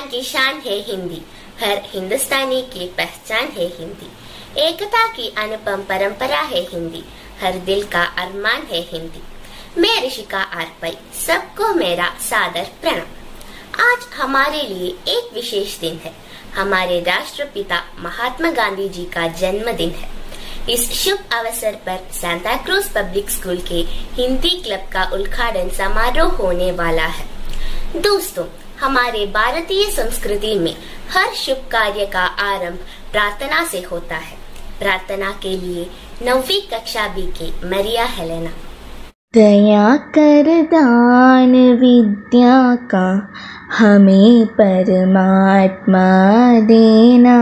की शान है हिंदी, हर हिंदुस्तानी की पहचान है हिंदी। एकता की अनुपम परंपरा है हिंदी, हर दिल का अरमान है हिंदी। मैं ऋषिका आरपई, सबको मेरा सादर प्रणाम। आज हमारे लिए एक विशेष दिन है, हमारे राष्ट्रपिता महात्मा गांधी जी का जन्मदिन है। इस शुभ अवसर पर सांता क्रूज पब्लिक स्कूल के हिंदी क्लब का उद्घाटन समारोह होने वाला है। दोस्तों, हमारे भारतीय संस्कृति में हर शुभ कार्य का आरंभ प्रार्थना से होता है। प्रार्थना के लिए 9वीं कक्षा बी की मरिया हेलेना। दया कर दान विद्या का हमें परमात्मा देना,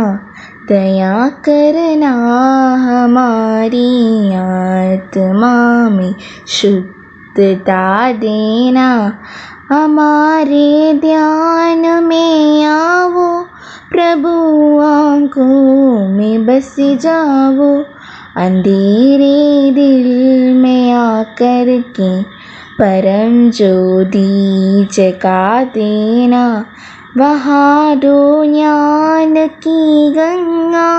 दया करना हमारी आत्मा में शुद्धता देना। हमारे ध्यान में आओ प्रभु, आँखों में बस जाओ, अंधेरे दिल में आकर के परम ज्योति जगा देना। वहाँ दो ज्ञान की गंगा,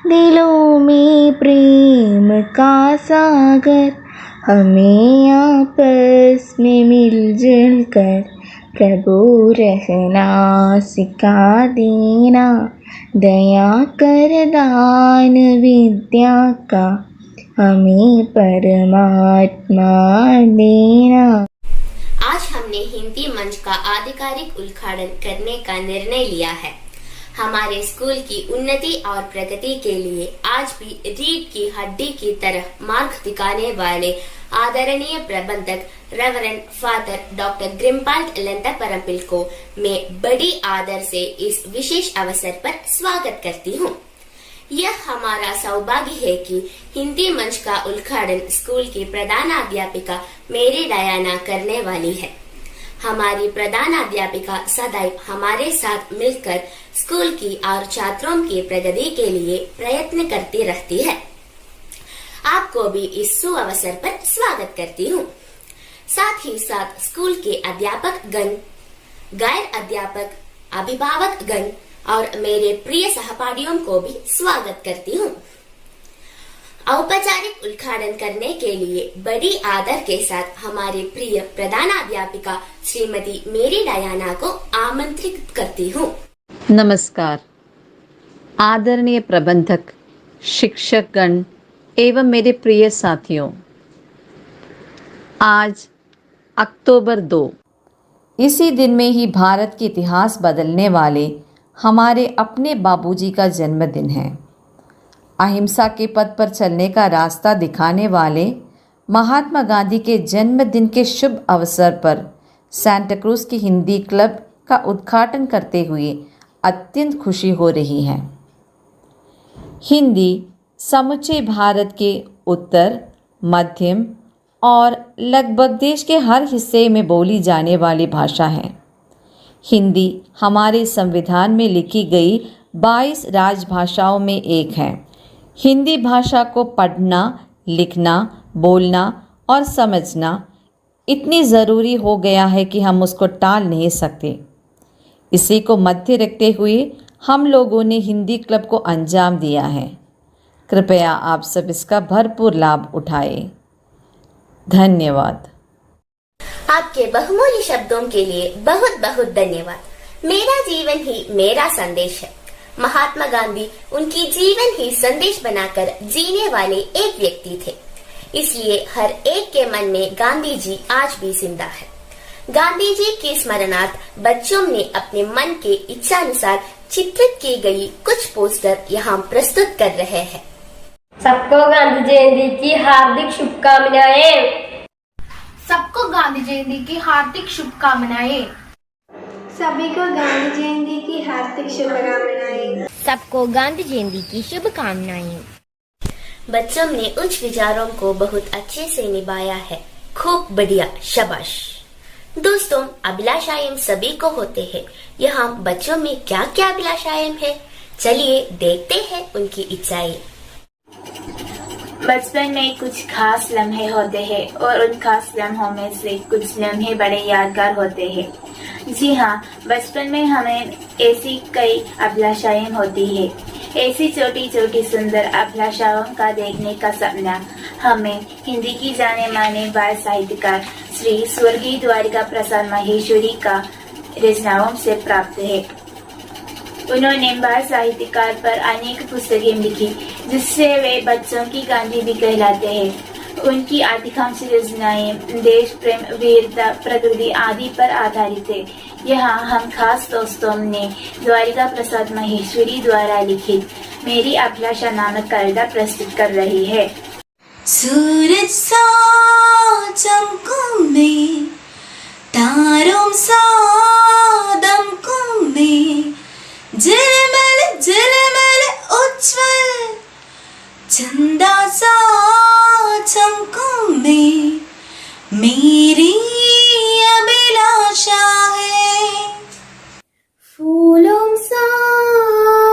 दिलों में प्रेम का सागर, हमें आपस में मिलजुल कर प्रभु रहना सिखा देना। दया कर दान विद्या का हमें परमात्मा देना। आज हमने हिंदी मंच का आधिकारिक उद्घाटन करने का निर्णय लिया है। हमारे स्कूल की उन्नति और प्रगति के लिए आज भी रीढ़ की हड्डी की तरह मार्ग दिखाने वाले आदरणीय प्रबंधक रेवरेंड फादर डॉक्टर ग्रिम्पाल्ड लंतापरंपिल को मैं बड़ी आदर से इस विशेष अवसर पर स्वागत करती हूँ। यह हमारा सौभाग्य है कि हिंदी मंच का उद्घाटन स्कूल की प्रधानाध्यापिका मेरी डायना करने वाली है। हमारी प्रधानाध्यापिका सदैव हमारे साथ मिलकर स्कूल की और छात्रों की प्रगति के लिए प्रयत्न करती रहती है। आपको भी इस सुअवसर पर स्वागत करती हूँ। साथ ही साथ स्कूल के अध्यापक गण, गैर अध्यापक, अभिभावक गण और मेरे प्रिय सहपाठियों को भी स्वागत करती हूँ। औपचारिक उद्घाटन करने के लिए बड़ी आदर के साथ हमारे प्रिय प्रधानाध्यापिका श्रीमती मेरी डायना को आमंत्रित करती हूँ। नमस्कार। आदरणीय प्रबंधक, शिक्षकगण एवं मेरे प्रिय साथियों, आज अक्टूबर 2, इसी दिन में ही भारत के इतिहास बदलने वाले हमारे अपने बाबूजी का जन्मदिन है। अहिंसा के पथ पर चलने का रास्ता दिखाने वाले महात्मा गांधी के जन्मदिन के शुभ अवसर पर सांता क्रूज की हिंदी क्लब का उद्घाटन करते हुए अत्यंत खुशी हो रही है। हिंदी समूचे भारत के उत्तर, मध्यम और लगभग देश के हर हिस्से में बोली जाने वाली भाषा है। हिंदी हमारे संविधान में लिखी गई 22 राजभाषाओं में एक है। हिंदी भाषा को पढ़ना, लिखना, बोलना और समझना इतनी ज़रूरी हो गया है कि हम उसको टाल नहीं सकते। इसी को मध्य रखते हुए हम लोगों ने हिंदी क्लब को अंजाम दिया है। कृपया आप सब इसका भरपूर लाभ उठाएं। धन्यवाद। आपके बहुमूल्य शब्दों के लिए बहुत बहुत धन्यवाद। मेरा जीवन ही मेरा संदेश है। महात्मा गांधी उनकी जीवन ही संदेश बनाकर जीने वाले एक व्यक्ति थे, इसलिए हर एक के मन में गांधी जी आज भी जिंदा है। गांधी जी के स्मरणार्थ बच्चों ने अपने मन के इच्छानुसार चित्रित की गई कुछ पोस्टर यहाँ प्रस्तुत कर रहे हैं। सबको गांधी जयंती की हार्दिक शुभकामनाएं। सबको गांधी जयंती की हार्दिक शुभकामनाएं। सभी को गांधी जयंती की हार्दिक शुभकामनाएं। सबको गांधी जयंती की शुभकामनाएं। बच्चों ने उच्च विचारों को बहुत अच्छे से निभाया है। खूब बढ़िया, शाबाश। दोस्तों, अभिलाषाएं सभी को होते हैं। यहाँ बच्चों में क्या क्या अभिलाषाएं हैं, चलिए देखते हैं उनकी इच्छाएं। बचपन में कुछ खास लम्हे होते हैं और उन खास लम्हों में से कुछ लम्हे बड़े यादगार होते हैं। जी हाँ, बचपन में हमें ऐसी कई अभिलाषाएं होती है। ऐसी छोटी छोटी सुंदर अभिलाषाओं का देखने का सपना हमें हिंदी की जाने माने बाल साहित्यकार श्री स्वर्गीय द्वारिका प्रसाद माहेश्वरी का रचनाओं से प्राप्त है। उन्होंने बाल साहित्यकार पर अनेक पुस्तकें लिखी, जिससे वे बच्चों की गांधी भी कहलाते हैं। उनकी अधिकांश रचनाएं देश प्रेम, वीरता, प्रकृति आदि पर आधारित है। यहाँ हम खास दोस्तों ने द्वारिका प्रसाद माहेश्वरी द्वारा लिखित मेरी अभिलाषा नामक कविता प्रस्तुत कर रही है। सूरज सा चमकूं मैं, तारों सा दमकूं मैं, झिलमिल उज्ज्वल चंदा सा चमकूं मैं, मेरी अभिलाषा है। फूलों सा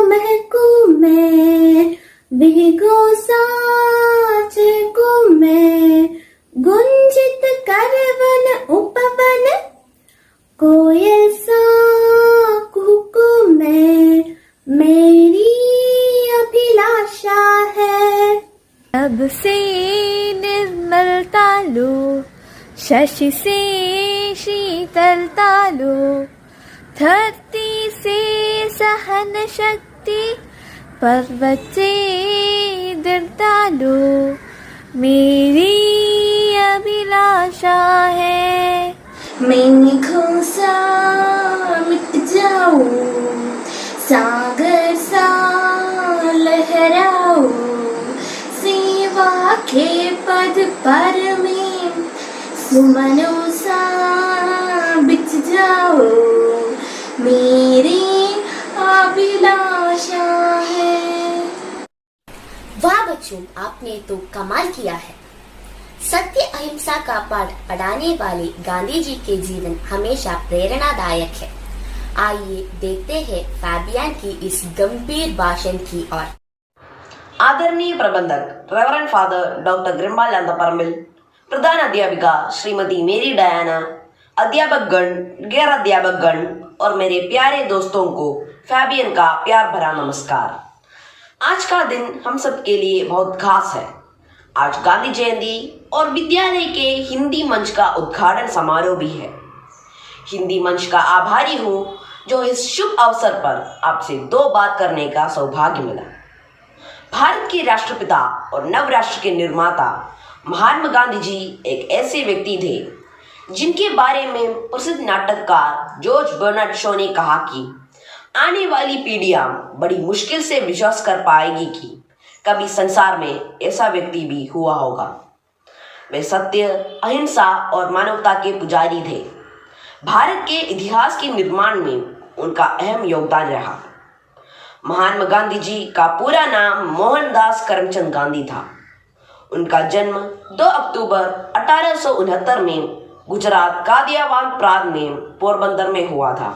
महकूं मैं, भीगों सा चहकूं मैं, गुंजित करवन उपवन, कोयल सा कुहकूं मैं, मेरी अभिलाषा है। अब से निर्मलता लो, शशि से शीतलता लो, धरती से सहन शक्ति, पर्वत से दृढ़ता लो, मेरी अभिलाषा है। मेघों सा मिट जाऊं, सागर सा लहराऊं, सेवा के पद पर मैं सुमनों सा बिछ जाऊं, मेरी अभिलाषा है। वाह बच्चों, आपने तो कमाल किया है। सत्य अहिंसा का पाठ पढ़ाने वाले गांधी जी के जीवन हमेशा प्रेरणादायक है। आइए देखते हैं फैबियन की इस गंभीर भाषण की ओर। आदरणीय प्रबंधक रेवरेंड फादर डॉक्टर ग्रिम्बाल परमिल, प्रधान अध्यापिका श्रीमती मेरी डायना, अध्यापकगण, गैर अध्यापकगण और मेरे प्यारे दोस्तों को फैबियन का प्यार भरा नमस्कार। आज का दिन हम सब के लिए बहुत खास है। आज गांधी जयंती और विद्यालय के हिंदी मंच का उद्घाटन समारोह भी है। हिंदी मंच का आभारी हूँ जो इस शुभ अवसर पर आपसे दो बात करने का सौभाग्य मिला। भारत के राष्ट्रपिता और नव राष्ट्र के निर्माता महात्मा गांधी जी एक ऐसे व्यक्ति थे जिनके बारे में प्रसिद्ध नाटककार जॉर्ज बर्नार्ड शॉ ने कहा कि आने वाली पीढ़ियां बड़ी मुश्किल से विश्वास कर पाएगी कि कभी संसार में ऐसा व्यक्ति भी हुआ होगा। वे सत्य, अहिंसा और मानवता के पुजारी थे। भारत के इतिहास के निर्माण में उनका अहम योगदान रहा। महात्मा गांधी जी का पूरा नाम मोहनदास करमचंद गांधी था। उनका जन्म 2 अक्टूबर 1869 में गुजरात कादियावान प्रांत में पोरबंदर में हुआ था।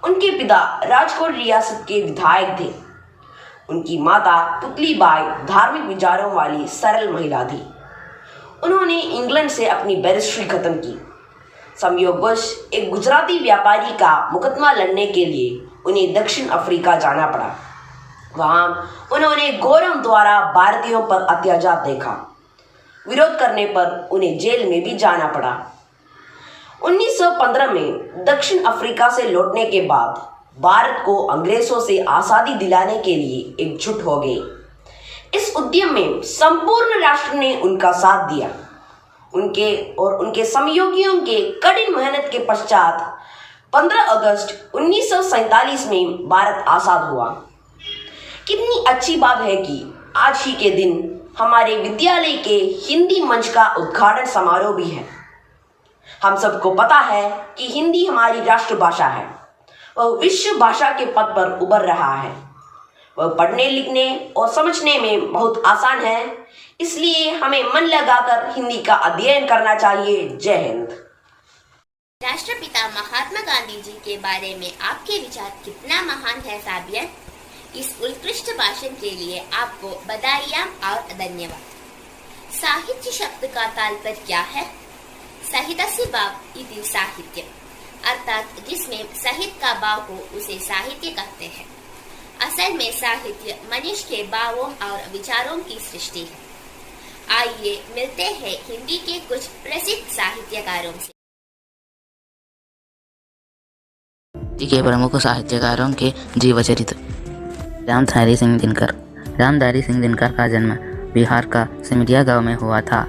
उनके पिता राजकोट रियासत के विधायक थे। उनकी माता पुतलीबाई धार्मिक विचारों वाली सरल महिला थी। उन्होंने इंग्लैंड से अपनी बैरिस्ट्री खत्म की। संयोगवश एक गुजराती व्यापारी का मुकदमा लड़ने के लिए उन्हें दक्षिण अफ्रीका जाना पड़ा। वहां उन्होंने गौरव द्वारा भारतीयों पर अत्याचार देखा। विरोध करने पर उन्हें जेल में भी जाना पड़ा। 1915 में दक्षिण अफ्रीका से लौटने के बाद भारत को अंग्रेजों से आज़ादी दिलाने के लिए एकजुट हो गए। इस उद्यम में संपूर्ण राष्ट्र ने उनका साथ दिया। उनके और उनके सहयोगियों के कठिन मेहनत के पश्चात 15 अगस्त 1947 में भारत आज़ाद हुआ। कितनी अच्छी बात है कि आज ही के दिन हमारे विद्यालय के हिंदी मंच का उद्घाटन समारोह भी है। हम सबको पता है कि हिंदी हमारी राष्ट्रभाषा है। वह विश्व भाषा के पद पर उभर रहा है। वह पढ़ने, लिखने और समझने में बहुत आसान है। इसलिए हमें मन लगाकर हिंदी का अध्ययन करना चाहिए। जय हिंद। राष्ट्रपिता महात्मा गांधी जी के बारे में आपके विचार कितना महान है फैबियन। इस उत्कृष्ट भाषण के लिए आपको बधाइयाँ और धन्यवाद। साहित्य शब्द का तात्पर्य क्या है? साहित्यस्य भाव इति साहित्य, अर्थात जिसमें साहित्य का भाव हो उसे साहित्य कहते हैं। असल में साहित्य मनुष्य के भावों और विचारों की सृष्टि है। आइए मिलते हैं हिंदी के कुछ प्रसिद्ध साहित्यकारों से। के प्रमुख साहित्यकारों के जीवचरित्र। रामधारी सिंह दिनकर। रामधारी सिंह दिनकर का जन्म बिहार का सिमरिया गांव में हुआ था।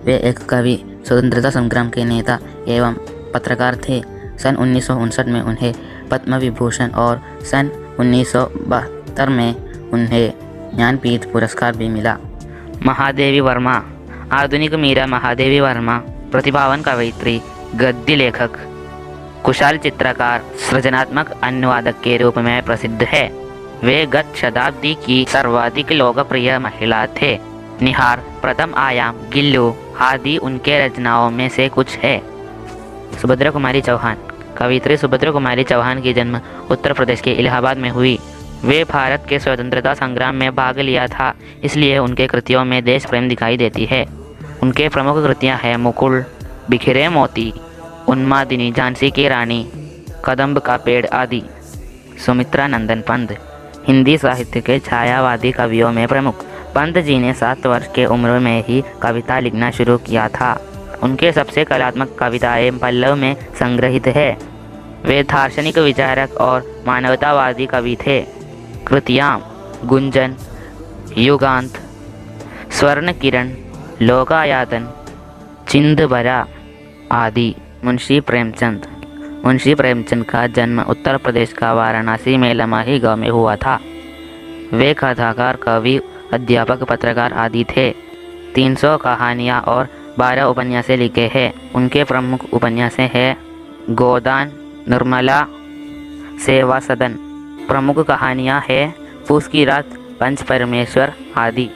वे एक कवि, स्वतंत्रता संग्राम के नेता एवं पत्रकार थे। सन 1959 में उन्हें पद्म विभूषण और सन 1972 में उन्हें ज्ञानपीठ पुरस्कार भी मिला। महादेवी वर्मा। आधुनिक मीरा महादेवी वर्मा प्रतिभावान कवयित्री, गद्य लेखक, कुशल चित्रकार, सृजनात्मक अनुवादक के रूप में प्रसिद्ध है। वे गत शताब्दी की सर्वाधिक लोकप्रिय महिला थे। निहार, प्रथम आयाम, गिल्लू आदि उनके रचनाओं में से कुछ है। सुभद्रा कुमारी चौहान। कवयित्री सुभद्रा कुमारी चौहान की जन्म उत्तर प्रदेश के इलाहाबाद में हुई। वे भारत के स्वतंत्रता संग्राम में भाग लिया था, इसलिए उनके कृतियों में देश प्रेम दिखाई देती है। उनके प्रमुख कृतियां हैं मुकुल, बिखरे मोती, उन्मादिनी, झांसी की रानी, कदम्ब का पेड़ आदि। सुमित्रा नंदन पंत। हिंदी साहित्य के छायावादी कवियों में प्रमुख। पंत जी ने 7 वर्ष के उम्र में ही कविता लिखना शुरू किया था। उनके सबसे कलात्मक कविताएं पल्लव में संग्रहित है। वे दार्शनिक विचारक और मानवतावादी कवि थे। कृतियाँ गुंजन, युगांत, स्वर्ण किरण, लोकायतन, चिंदबरा आदि। मुंशी प्रेमचंद। मुंशी प्रेमचंद का जन्म उत्तर प्रदेश का वाराणसी में लमाही गांव में हुआ था। वे कथाकार, कवि, अध्यापक, पत्रकार आदि थे। 300 कहानियाँ और 12 उपन्यासें लिखे हैं। उनके प्रमुख उपन्यासें हैं गोदान, निर्मला, सेवा सदन। प्रमुख कहानियाँ हैं फूस की रात, पंच परमेश्वर आदि।